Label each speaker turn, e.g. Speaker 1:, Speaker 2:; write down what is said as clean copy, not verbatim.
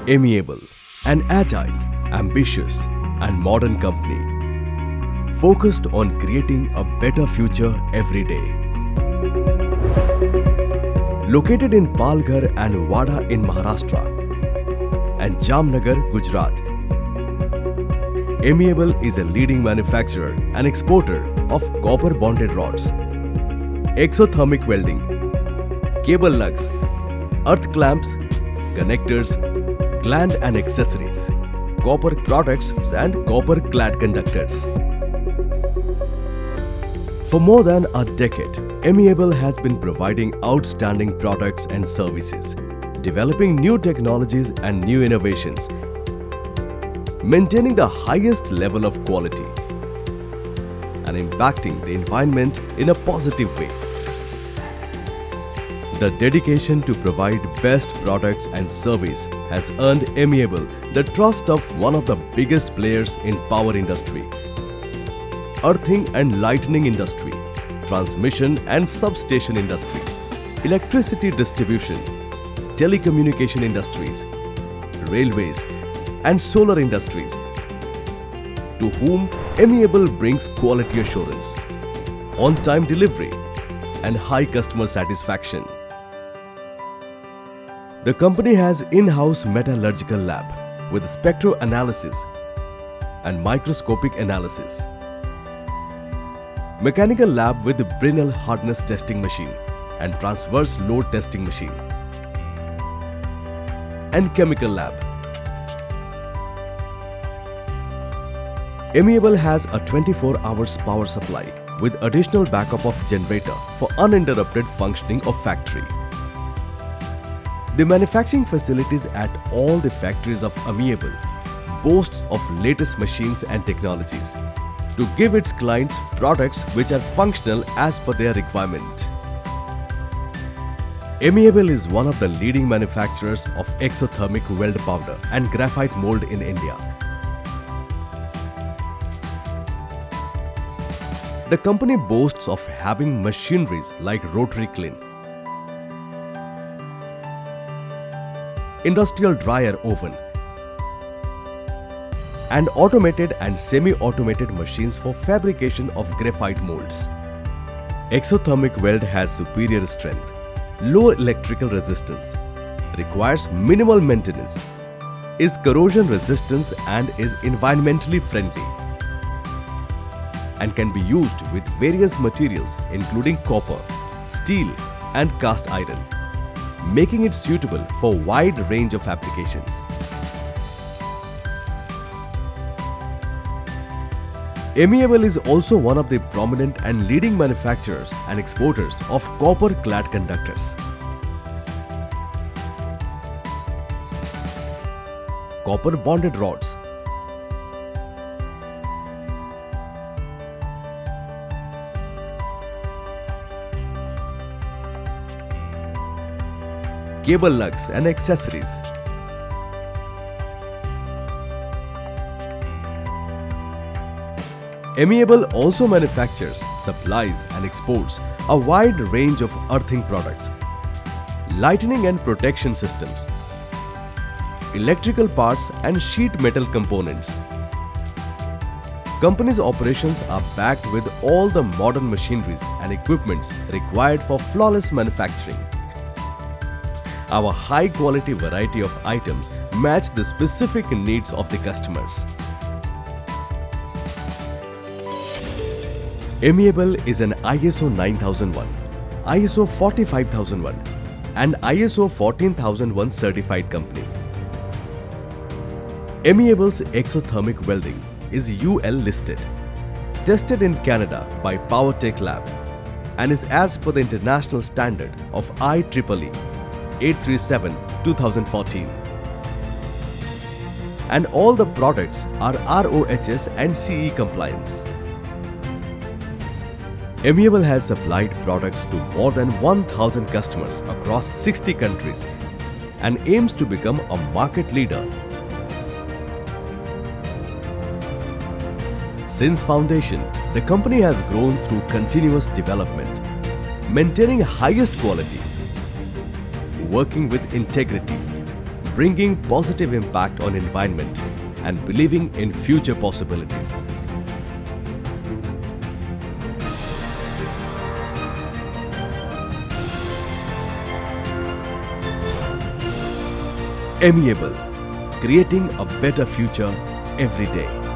Speaker 1: Amiable, an agile, ambitious, and modern company focused on creating a better future every day. Located in Palghar and Wada in Maharashtra and Jamnagar, Gujarat, Amiable is a leading manufacturer and exporter of copper bonded rods, exothermic welding, cable lugs, earth clamps, connectors, gland and accessories, copper products and copper clad conductors. For more than a decade, Amiable has been providing outstanding products and services, developing new technologies and new innovations, maintaining the highest level of quality, and impacting the environment in a positive way. The dedication to provide best products and service has earned Amiable the trust of one of the biggest players in power industry, earthing and lightning industry, transmission and substation industry, electricity distribution, telecommunication industries, railways and solar industries, to whom Amiable brings quality assurance, on-time delivery and high customer satisfaction. The company has in-house metallurgical lab with spectroanalysis and microscopic analysis, mechanical lab with Brinell hardness testing machine and transverse load testing machine, and chemical lab. Amiable has a 24 hours power supply with additional backup of generator for uninterrupted functioning of factory. The manufacturing facilities at all the factories of Amiable boasts of latest machines and technologies to give its clients products which are functional as per their requirement. Amiable is one of the leading manufacturers of exothermic weld powder and graphite mold in India. The company boasts of having machineries like rotary kiln, industrial dryer oven, and automated and semi-automated machines for fabrication of graphite molds. Exothermic weld has superior strength, low electrical resistance, requires minimal maintenance, is corrosion resistant and is environmentally friendly, and can be used with various materials including copper, steel and cast iron, making it suitable for a wide range of applications. Amiable is also one of the prominent and leading manufacturers and exporters of copper clad conductors, copper bonded rods, cable lugs and accessories, Amiable also manufactures, supplies and exports a wide range of earthing products, lightning and protection systems, electrical parts and sheet metal components. Company's operations are backed with all the modern machineries and equipments required for flawless manufacturing. Our high-quality variety of items match the specific needs of the customers. Amiable is an ISO 9001, ISO 45001 and ISO 14001 certified company. Amiable's exothermic welding is UL listed, tested in Canada by PowerTech Lab and is as per the international standard of IEEE 837-2014. And all the products are RoHS and CE compliance. Amiable has supplied products to more than 1,000 customers across 60 countries and aims to become a market leader. Since foundation, the company has grown through continuous development, maintaining highest quality, working with integrity, bringing positive impact on environment, and believing in future possibilities. Amiable, creating a better future every day.